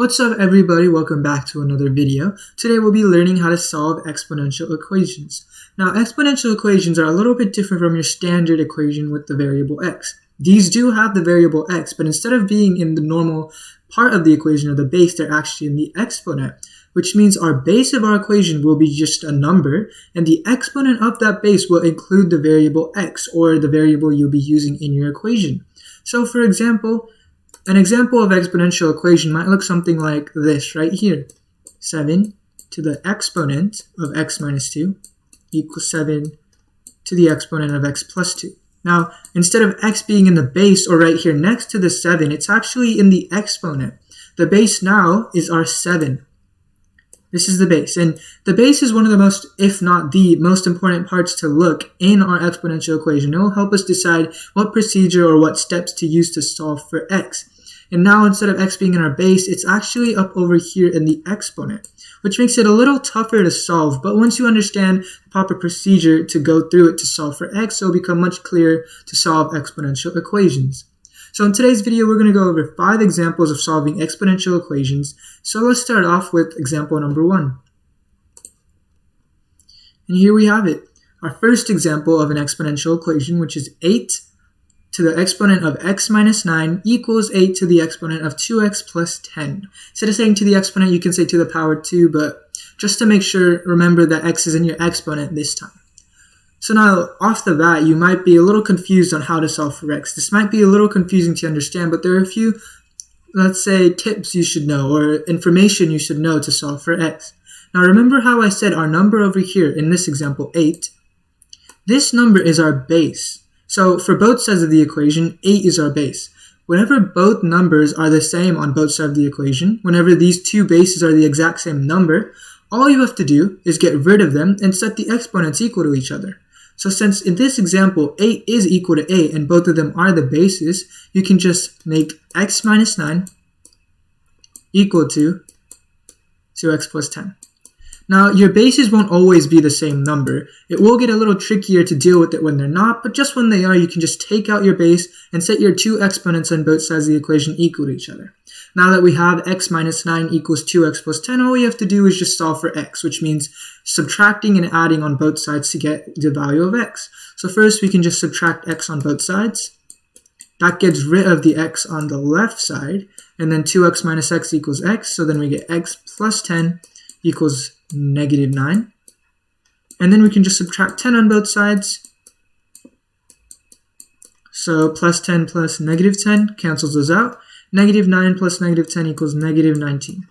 What's up everybody, welcome back to another video. Today we'll be learning how to solve exponential equations. Now exponential equations are a little bit different from your standard equation with the variable x. These do have the variable x, but instead of being in the normal part of the equation or the base, they're actually in the exponent, which means our base of our equation will be just a number, and the exponent of that base will include the variable x, or the variable you'll be using in your equation. So for example, an example of exponential equation might look something like this right here. 7 to the exponent of x minus 2 equals 7 to the exponent of x plus 2. Now, instead of x being in the base or right here next to the 7, it's actually in the exponent. The base now is our 7. This is the base, and the base is one of the most, if not the most important parts to look in our exponential equation. It will help us decide what procedure or what steps to use to solve for x. And now instead of x being in our base, it's actually up over here in the exponent, which makes it a little tougher to solve. But once you understand the proper procedure to go through it to solve for x, it'll become much clearer to solve exponential equations. So in today's video, we're going to go over 5 examples of solving exponential equations. So let's start off with example number 1. And here we have it. Our first example of an exponential equation, which is 8 to the exponent of x minus 9 equals 8 to the exponent of 2x plus 10. Instead of saying to the exponent, you can say to the power 2, but just to make sure, remember that x is in your exponent this time. So now, off the bat, you might be a little confused on how to solve for x. This might be a little confusing to understand, but there are a few, let's say, tips you should know or information you should know to solve for x. Now remember how I said our number over here, in this example, 8. This number is our base. So for both sides of the equation, 8 is our base. Whenever both numbers are the same on both sides of the equation, whenever these two bases are the exact same number, all you have to do is get rid of them and set the exponents equal to each other. So since in this example, 8 is equal to 8 and both of them are the bases, you can just make x minus 9 equal to 2x plus 10. Now, your bases won't always be the same number. It will get a little trickier to deal with it when they're not, but just when they are, you can just take out your base and set your two exponents on both sides of the equation equal to each other. Now that we have x minus 9 equals 2x plus 10, all we have to do is just solve for x, which means subtracting and adding on both sides to get the value of x. So first, we can just subtract x on both sides. That gets rid of the x on the left side, and then 2x minus x equals x, so then we get x plus 10 equals negative 9. And then we can just subtract 10 on both sides. So plus 10 plus negative 10 cancels those out. Negative 9 plus negative 10 equals negative 19,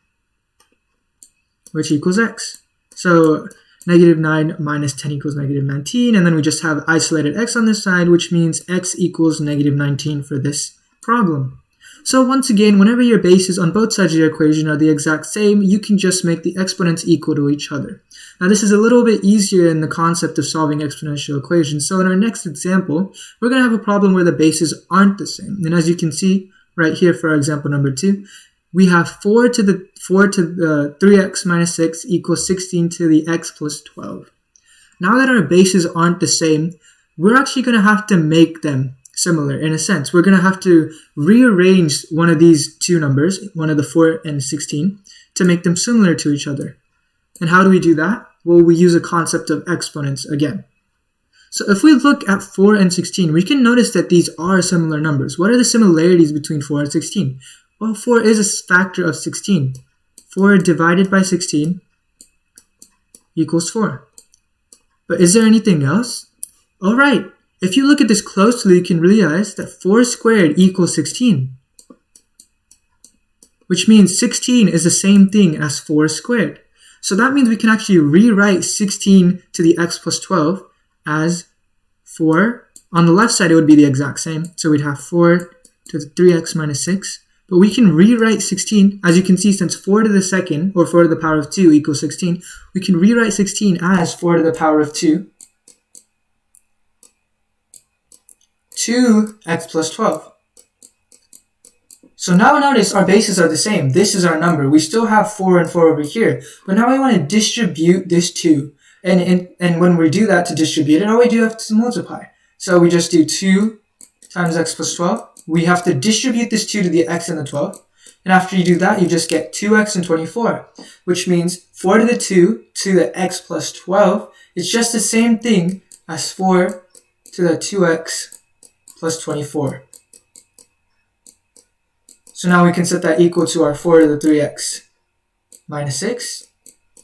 which equals x. So negative 9 minus 10 equals negative 19, and then we just have isolated x on this side, which means x equals negative 19 for this problem. So once again, whenever your bases on both sides of your equation are the exact same, you can just make the exponents equal to each other. Now this is a little bit easier in the concept of solving exponential equations. So in our next example, we're going to have a problem where the bases aren't the same. And as you can see right here for our example number 2, we have 4 to the 3x minus 6 equals 16 to the x plus 12. Now that our bases aren't the same, we're actually going to have to make them similar in a sense. We're going to have to rearrange one of these two numbers, one of the 4 and 16, to make them similar to each other. And how do we do that? Well, we use a concept of exponents again. So if we look at 4 and 16, we can notice that these are similar numbers. What are the similarities between 4 and 16? Well, 4 is a factor of 16. 4 divided by 16 equals 4. But is there anything else? All right. If you look at this closely, you can realize that 4 squared equals 16, which means 16 is the same thing as 4 squared. So that means we can actually rewrite 16 to the x plus 12 as 4. On the left side, it would be the exact same. So we'd have 4 to the 3x minus 6. But we can rewrite 16, as you can see, since 4 to the second, or 4 to the power of 2 equals 16, we can rewrite 16 as 4 to the power of 2. 2x plus 12. So now notice our bases are the same. This is our number. We still have 4 and 4 over here. But now we want to distribute this 2. And when we do that to distribute it, all we do have to multiply. So we just do 2 times x plus 12. We have to distribute this 2 to the x and the 12. And after you do that, you just get 2x and 24, which means 4 to the 2 to the x plus 12 is just the same thing as 4 to the 2x plus 24. So now we can set that equal to our 4 to the 3x minus 6.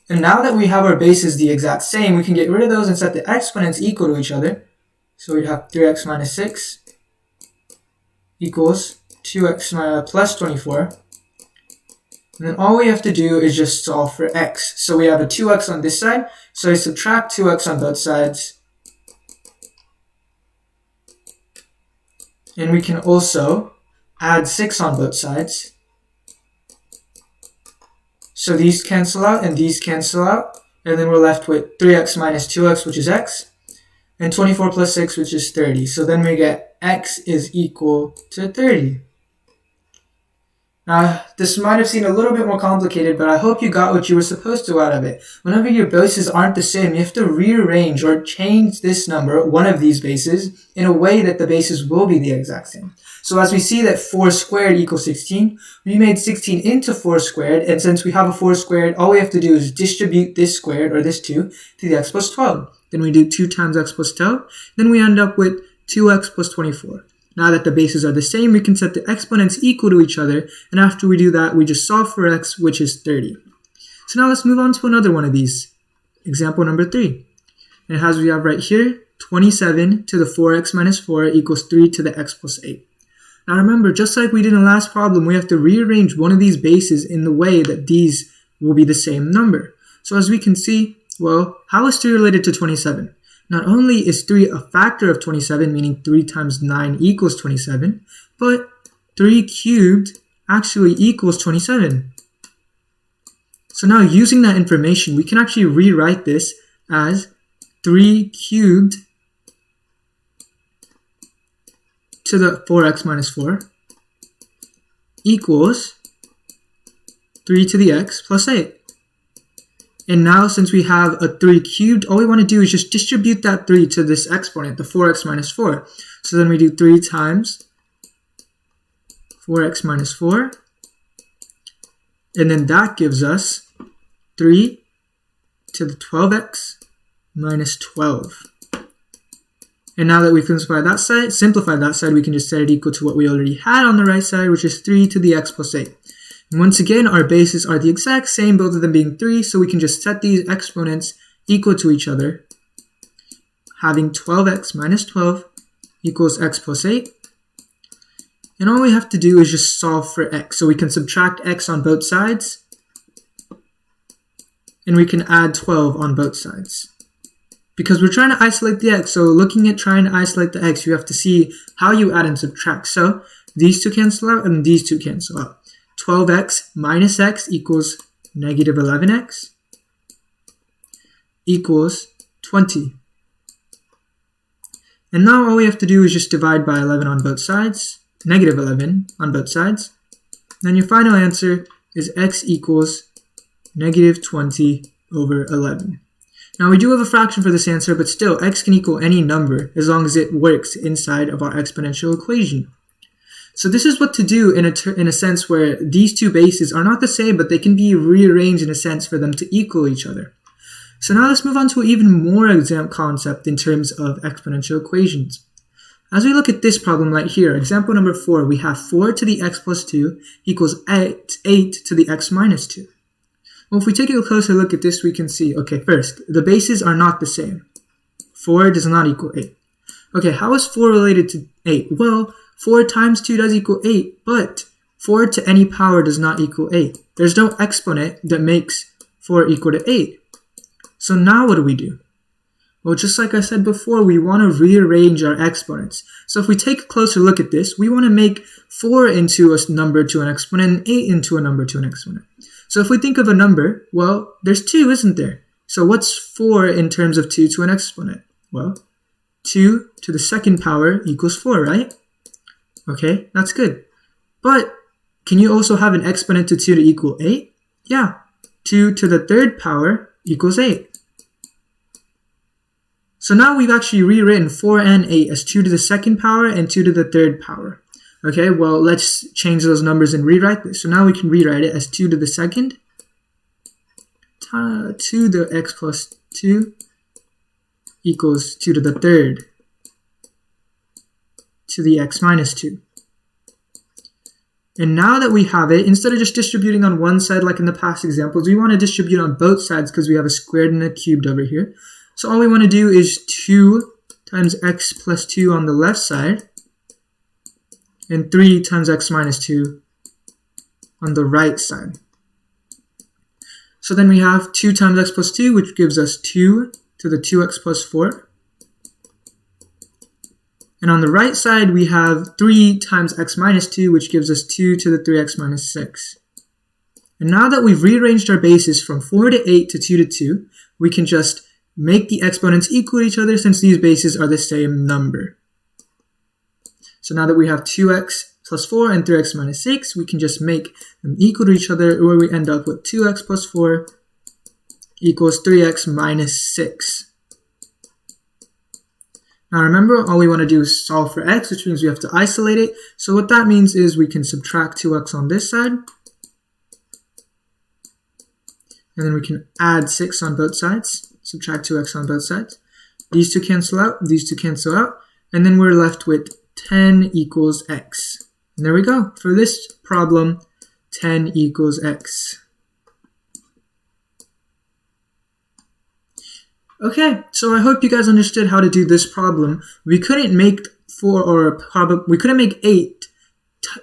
And now that we have our bases the exact same, we can get rid of those and set the exponents equal to each other. So we'd have 3x minus 6 equals 2x plus 24. And then all we have to do is just solve for x. So we have a 2x on this side, so I subtract 2x on both sides. And we can also add 6 on both sides. So these cancel out and these cancel out. And then we're left with 3x minus 2x, which is x. And 24 plus 6, which is 30. So then we get x is equal to 30. Now, this might have seemed a little bit more complicated, but I hope you got what you were supposed to out of it. Whenever your bases aren't the same, you have to rearrange or change this number, one of these bases, in a way that the bases will be the exact same. So as we see that 4 squared equals 16, we made 16 into 4 squared, and since we have a 4 squared, all we have to do is distribute this squared, or this 2, to the x plus 12. Then we do 2 times x plus 12, then we end up with 2x plus 24. Now that the bases are the same, we can set the exponents equal to each other, and after we do that, we just solve for x, which is 30. So now let's move on to another one of these. Example number 3. And as we have right here, 27 to the 4x minus 4 equals 3 to the x plus 8. Now remember, just like we did in the last problem, we have to rearrange one of these bases in the way that these will be the same number. So as we can see, well, how is 3 related to 27? Not only is 3 a factor of 27, meaning 3 times 9 equals 27, but 3 cubed actually equals 27. So now using that information, we can actually rewrite this as 3 cubed to the 4x minus 4 equals 3 to the x plus 8. And now since we have a 3 cubed, all we want to do is just distribute that 3 to this exponent, the 4x minus 4. So then we do 3 times 4x minus 4. And then that gives us 3 to the 12x minus 12. And now that we've simplified that side, we can just set it equal to what we already had on the right side, which is 3 to the x plus 8. And once again, our bases are the exact same, both of them being 3, so we can just set these exponents equal to each other, having 12x minus 12 equals x plus 8. And all we have to do is just solve for x. So we can subtract x on both sides, and we can add 12 on both sides. Because we're trying to isolate the x, so looking at trying to isolate the x, you have to see how you add and subtract. So these two cancel out, and these two cancel out. 12x minus x equals negative 11x equals 20. And now all we have to do is just divide by 11 on both sides, negative 11 on both sides. Then your final answer is x equals negative 20 over 11. Now we do have a fraction for this answer, but still x can equal any number as long as it works inside of our exponential equation. So this is what to do in a sense where these two bases are not the same, but they can be rearranged in a sense for them to equal each other. So now let's move on to an even more example concept in terms of exponential equations. As we look at this problem right here, example number 4, we have 4 to the x plus 2 equals 8 to the x minus 2. Well, if we take a closer look at this, we can see, okay, first, the bases are not the same. 4 does not equal 8. Okay, how is 4 related to 8? Well, 4 times 2 does equal 8, but 4 to any power does not equal 8. There's no exponent that makes 4 equal to 8. So now what do we do? Well, just like I said before, we want to rearrange our exponents. So if we take a closer look at this, we want to make 4 into a number to an exponent and 8 into a number to an exponent. So if we think of a number, well, there's 2, isn't there? So what's 4 in terms of 2 to an exponent? Well, 2 to the second power equals 4, right? Okay, that's good. But can you also have an exponent to 2 to equal 8? Yeah, 2 to the third power equals 8. So now we've actually rewritten 4 and 8 as 2 to the second power and 2 to the third power. Okay, well, let's change those numbers and rewrite this. So now we can rewrite it as 2 to the second to the x plus 2 equals 2 to the third to the x minus 2. And now that we have it, instead of just distributing on one side like in the past examples, we want to distribute on both sides because we have a squared and a cubed over here. So all we want to do is 2 times x plus 2 on the left side and 3 times x minus 2 on the right side. So then we have 2 times x plus 2, which gives us 2 to the 2x plus 4. And on the right side, we have 3 times x minus 2, which gives us 2 to the 3x minus 6. And now that we've rearranged our bases from 4 to 8 to 2 to 2, we can just make the exponents equal to each other since these bases are the same number. So now that we have 2x plus 4 and 3x minus 6, we can just make them equal to each other, where we end up with 2x plus 4 equals 3x minus 6. Now remember, all we want to do is solve for x, which means we have to isolate it. So what that means is we can subtract 2x on this side, and then we can add 6 on both sides, subtract 2x on both sides. These two cancel out, these two cancel out, and then we're left with 10 equals x. And there we go. For this problem, 10 equals x. Okay, so I hope you guys understood how to do this problem. We couldn't make 8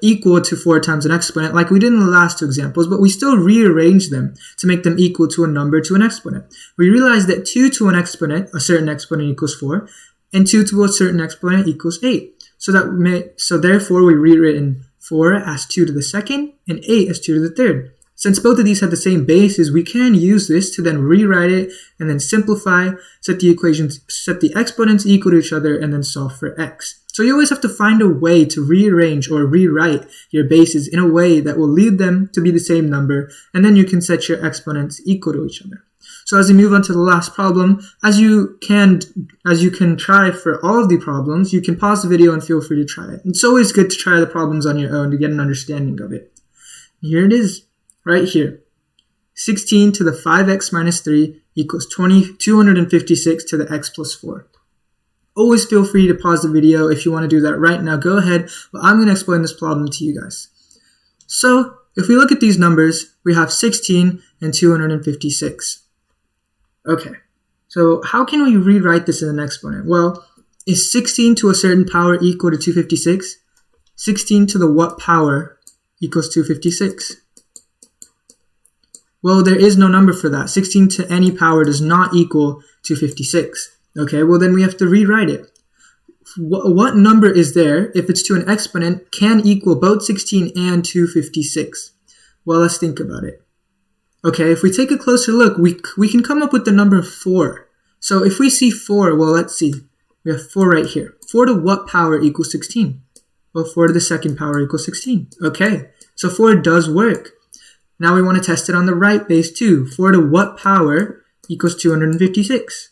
equal to 4 times an exponent like we did in the last two examples, but we still rearranged them to make them equal to a number to an exponent. We realized that 2 to an exponent, a certain exponent equals 4, and 2 to a certain exponent equals 8. So therefore we rewritten 4 as 2 to the second and 8 as 2 to the third. Since both of these have the same bases, we can use this to then rewrite it and then simplify, set the exponents equal to each other, and then solve for x. So you always have to find a way to rearrange or rewrite your bases in a way that will lead them to be the same number, and then you can set your exponents equal to each other. So as we move on to the last problem, as you can try for all of the problems, you can pause the video and feel free to try it. It's always good to try the problems on your own to get an understanding of it. Here it is, right here. 16 to the 5x minus 3 equals 256 to the x plus 4. Always feel free to pause the video if you want to do that right now. Go ahead, but I'm going to explain this problem to you guys. So if we look at these numbers, we have 16 and 256. Okay, so how can we rewrite this in an exponent? Well, is 16 to a certain power equal to 256? 16 to the what power equals 256? Well, there is no number for that. 16 to any power does not equal 256. Okay, well then we have to rewrite it. What number is there, if it's to an exponent, can equal both 16 and 256? Well, let's think about it. Okay, if we take a closer look, we can come up with the number 4. So if we see 4, well, let's see. We have 4 right here. 4 to what power equals 16? Well, 4 to the second power equals 16. Okay, so 4 does work. Now we want to test it on the right base too. 4 to what power equals 256?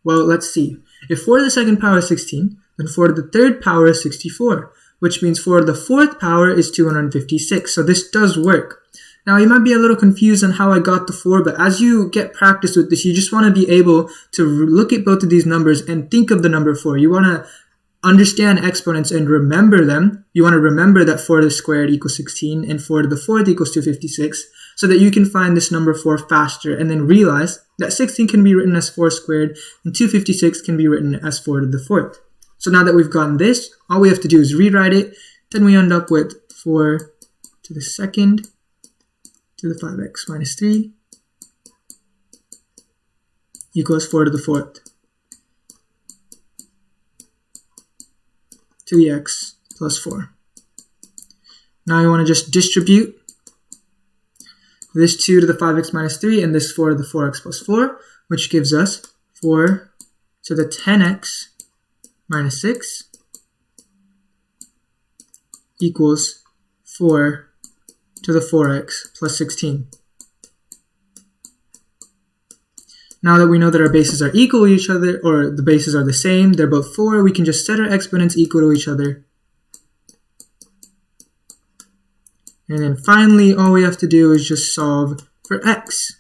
Well, let's see. If 4 to the second power is 16, then 4 to the third power is 64, which means 4 to the fourth power is 256. So this does work. Now you might be a little confused on how I got the 4, but as you get practice with this, you just want to be able to look at both of these numbers and think of the number 4. You want to understand exponents and remember them. You want to remember that 4 to the squared equals 16 and 4 to the fourth equals 256 so that you can find this number 4 faster, and then realize that 16 can be written as 4 squared and 256 can be written as 4 to the fourth. So now that we've gotten this, all we have to do is rewrite it. Then we end up with 4 to the second to the 5x minus 3 equals 4 to the fourth to the x plus 4. Now we want to just distribute this 2 to the 5x minus 3 and this 4 to the 4x plus 4, which gives us 4 to the 10x minus 6 equals 4 to the 4x plus 16. Now that we know that our bases are equal to each other, or the bases are the same, they're both 4, we can just set our exponents equal to each other. And then finally, all we have to do is just solve for x.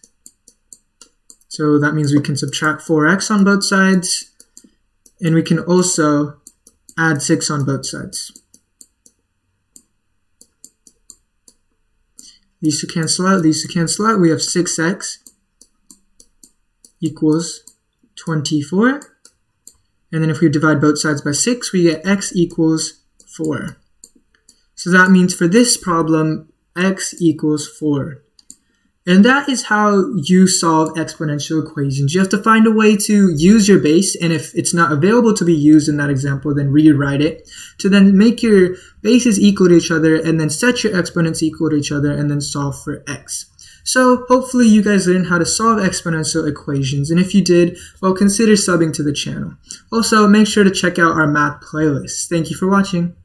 So that means we can subtract 4x on both sides, and we can also add 6 on both sides. These two cancel out, these two cancel out. We have 6x equals 24. And then if we divide both sides by 6, we get x equals 4. So that means for this problem, x equals 4. And that is how you solve exponential equations. You have to find a way to use your base, and if it's not available to be used in that example, then rewrite it to then make your bases equal to each other, and then set your exponents equal to each other, and then solve for x. So hopefully you guys learned how to solve exponential equations, and if you did, well, consider subbing to the channel. Also, make sure to check out our math playlist. Thank you for watching.